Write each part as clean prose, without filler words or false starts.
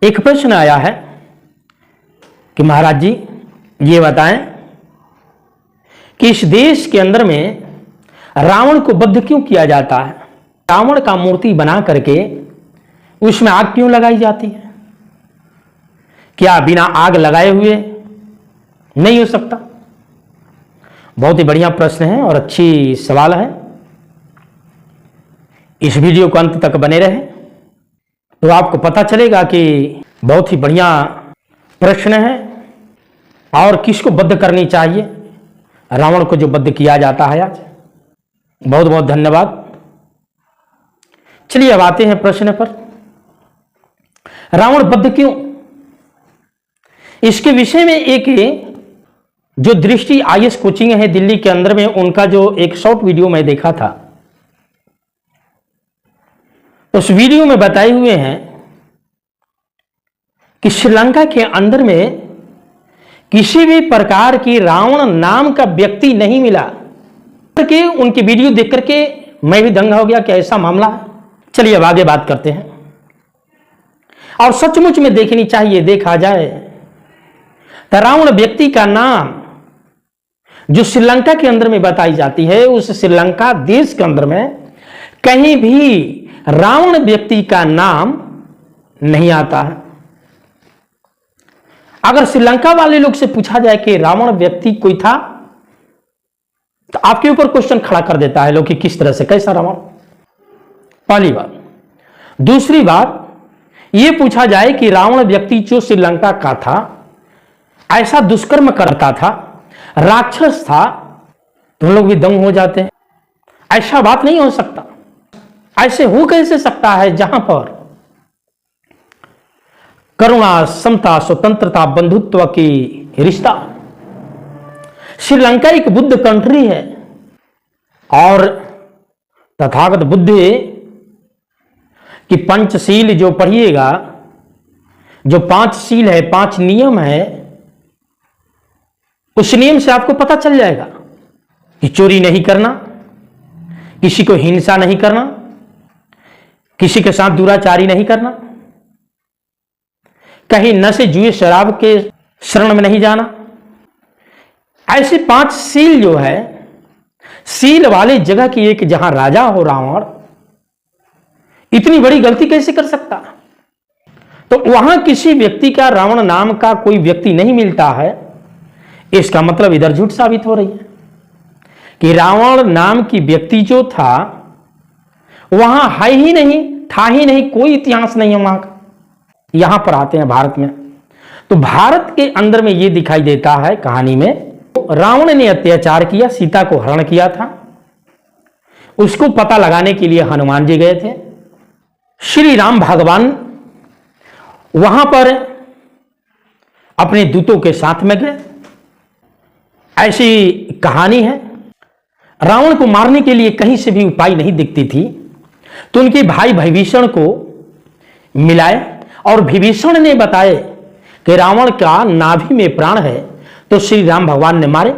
एक प्रश्न आया है कि महाराज जी ये बताएं कि इस देश के अंदर में रावण को वध क्यों किया जाता है। रावण का मूर्ति बना करके उसमें आग क्यों लगाई जाती है। क्या बिना आग लगाए हुए नहीं हो सकता। बहुत ही बढ़िया प्रश्न है और अच्छी सवाल है। इस वीडियो को अंत तक बने रहे तो आपको पता चलेगा कि बहुत ही बढ़िया प्रश्न है और किसको वध करनी चाहिए। रावण को जो वध किया जाता है आज। बहुत बहुत धन्यवाद। चलिए अब आते हैं प्रश्न पर। रावण वध क्यों, इसके विषय में एक जो दृष्टि आईएएस कोचिंग है दिल्ली के अंदर में, उनका जो एक शॉर्ट वीडियो मैं देखा था, उस वीडियो में बताए हुए हैं कि श्रीलंका के अंदर में किसी भी प्रकार की रावण नाम का व्यक्ति नहीं मिला। कि उनकी वीडियो देख करके मैं भी दंग हो गया कि ऐसा मामला है। चलिए अब आगे बात करते हैं और सचमुच में देखनी चाहिए। देखा जाए तो रावण व्यक्ति का नाम जो श्रीलंका के अंदर में बताई जाती है, उस श्रीलंका देश के अंदर में कहीं भी रावण व्यक्ति का नाम नहीं आता है। अगर श्रीलंका वाले लोग से पूछा जाए कि रावण व्यक्ति कोई था तो आपके ऊपर क्वेश्चन खड़ा कर देता है लोग कि किस तरह से, कैसा रावण। पहली बात। दूसरी बात यह पूछा जाए कि रावण व्यक्ति जो श्रीलंका का था, ऐसा दुष्कर्म करता था, राक्षस था, तो हम लोग भी दंग हो जाते हैं। ऐसा बात नहीं हो सकता। ऐसे हो कैसे सकता है जहां पर करुणा, समता, स्वतंत्रता, बंधुत्व की रिश्ता। श्रीलंका एक बुद्ध कंट्री है और तथागत बुद्ध की पंचशील जो पढ़िएगा, जो 5 शील है, 5 नियम है, उस नियम से आपको पता चल जाएगा कि चोरी नहीं करना, किसी को हिंसा नहीं करना, किसी के साथ दुराचारी नहीं करना, कहीं नशे जुए शराब के शरण में नहीं जाना। ऐसे 5 सील जो है, सील वाले जगह की एक जहां राजा हो रावण, इतनी बड़ी गलती कैसे कर सकता। तो वहां किसी व्यक्ति का रावण नाम का कोई व्यक्ति नहीं मिलता है। इसका मतलब इधर झूठ साबित हो रही है कि रावण नाम की व्यक्ति जो था वहां है ही नहीं, था ही नहीं, कोई इतिहास नहीं है वहां का। यहां पर आते हैं भारत में, तो भारत के अंदर में यह दिखाई देता है कहानी में, रावण ने अत्याचार किया, सीता को हरण किया था। उसको पता लगाने के लिए हनुमान जी गए थे। श्री राम भगवान वहां पर अपने दूतों के साथ में गए। ऐसी कहानी है। रावण को मारने के लिए कहीं से भी उपाय नहीं दिखती थी, तो उनके भाई विभीषण को मिलाए और विभीषण ने बताए कि रावण का नाभि में प्राण है, तो श्री राम भगवान ने मारे।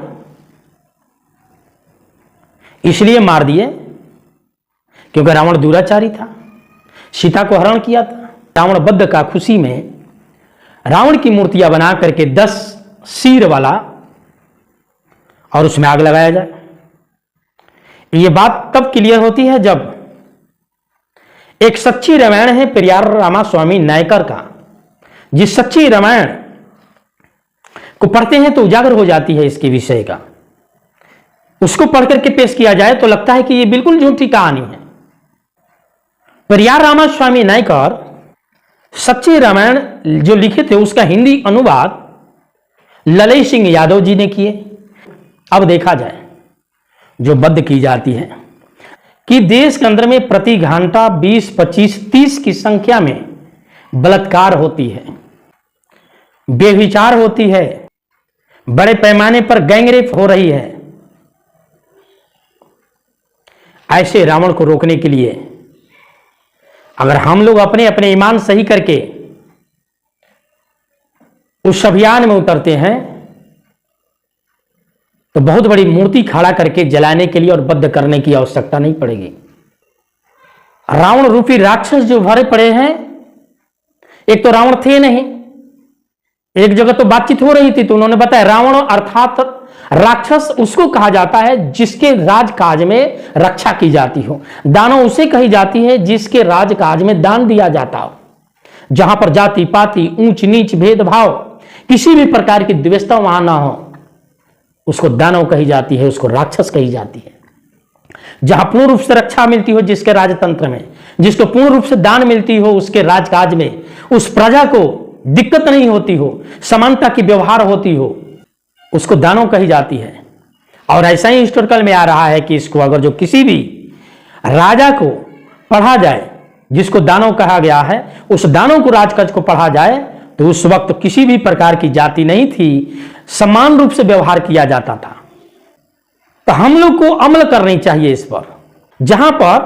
इसलिए मार दिए क्योंकि रावण दुराचारी था, सीता को हरण किया था। रावण वध का खुशी में रावण की मूर्तियां बना करके 10 सिर वाला और उसमें आग लगाया जाए। यह बात तब क्लियर होती है जब एक सच्ची रामायण है पेरियार रामास्वामी नायकर का, जिस सच्ची रामायण को पढ़ते हैं तो उजागर हो जाती है इसके विषय का। उसको पढ़ करके पेश किया जाए तो लगता है कि यह बिल्कुल झूठी कहानी है। पेरियार रामास्वामी नायकर सच्ची रामायण जो लिखे थे उसका हिंदी अनुवाद ललई सिंह यादव जी ने किए। अब देखा जाए जो वध की जाती है कि देश के अंदर में प्रति घंटा 20, 25, 30 की संख्या में बलात्कार होती है, बेविचार होती है, बड़े पैमाने पर गैंगरेप हो रही है। ऐसे रावण को रोकने के लिए अगर हम लोग अपने अपने ईमान सही करके उस अभियान में उतरते हैं तो बहुत बड़ी मूर्ति खड़ा करके जलाने के लिए और वध करने की आवश्यकता नहीं पड़ेगी। रावण रूपी राक्षस जो भरे पड़े हैं एक तो रावण थे नहीं, एक जगह तो बातचीत हो रही थी तो उन्होंने बताया रावण अर्थात राक्षस उसको कहा जाता है जिसके राजकाज में रक्षा की जाती हो, दानव उसे कही जाती है जिसके राजकाज में दान दिया जाता हो, जहां पर जाति पाति ऊंच नीच भेदभाव किसी भी प्रकार की द्वेषता वहां ना हो, उसको दानव कही जाती है, उसको राक्षस कही जाती है। जहां पूर्ण रूप से रक्षा मिलती हो जिसके राजतंत्र में, जिसको पूर्ण रूप से दान मिलती हो उसके राजकाज में, उस प्रजा को दिक्कत नहीं होती हो, समानता की व्यवहार होती हो, उसको दानव कही जाती है। और ऐसा ही हिस्टोरिकल में आ रहा है कि इसको अगर जो किसी भी राजा को पढ़ा जाए जिसको दानव कहा गया है, उस दानव को राजकाज को पढ़ा जाए तो उस वक्त किसी भी प्रकार की जाति नहीं थी, समान रूप से व्यवहार किया जाता था। तो हम लोग को अमल करनी चाहिए इस पर। जहां पर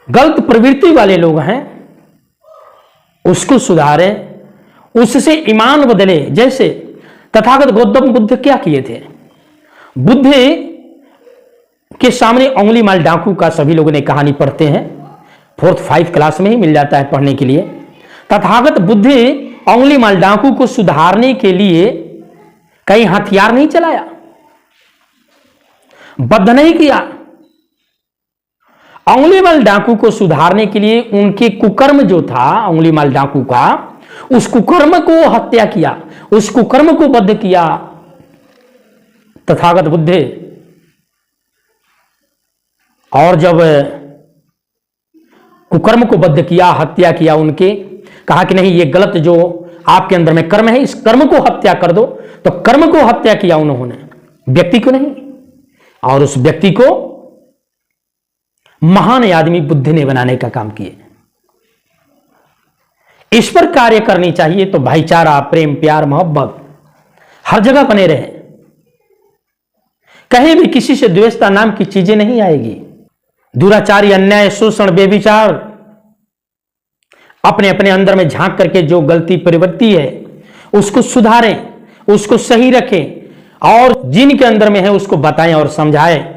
गलत प्रवृत्ति वाले लोग हैं उसको सुधारें, उससे ईमान बदले। जैसे तथागत गौतम बुद्ध क्या किए थे, बुद्ध के सामने उंगली माल डाकू का सभी लोगों ने कहानी पढ़ते हैं, 4th 5th क्लास में ही मिल जाता है पढ़ने के लिए। तथागत बुद्ध उंगली माल डाकू को सुधारने के लिए कहीं हथियार नहीं चलाया, बद्ध नहीं किया। उंगली माल डाकू को सुधारने के लिए उनके कुकर्म जो था उंगली माल डाकू का, उस कुकर्म को हत्या किया, उस कुकर्म को बद्ध किया तथागत बुद्ध। और जब कुकर्म को बद्ध किया, हत्या किया उनके, कहा कि नहीं ये गलत जो आपके अंदर में कर्म है इस कर्म को हत्या कर दो, तो कर्म को हत्या किया उन्होंने, व्यक्ति को नहीं। और उस व्यक्ति को महान आदमी बुद्ध ने बनाने का काम किए। इस पर कार्य करनी चाहिए तो भाईचारा, प्रेम, प्यार, मोहब्बत हर जगह बने रहे, कहीं भी किसी से द्वेषता नाम की चीजें नहीं आएगी। दुराचारी, अन्याय, शोषण, बेविचार अपने अपने अंदर में झांक करके जो गलती प्रवृत्ति है उसको सुधारें, उसको सही रखें और जिनके अंदर में है उसको बताएं और समझाएं,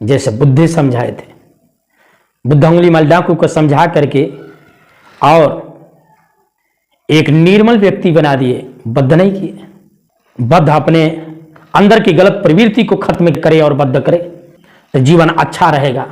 जैसे बुद्ध समझाए थे। बुद्ध उंगली माल डाकू को समझा करके और एक निर्मल व्यक्ति बना दिए, बद्ध नहीं किए। बद्ध अपने अंदर की गलत प्रवृत्ति को खत्म करे और बद्ध करे तो जीवन अच्छा रहेगा।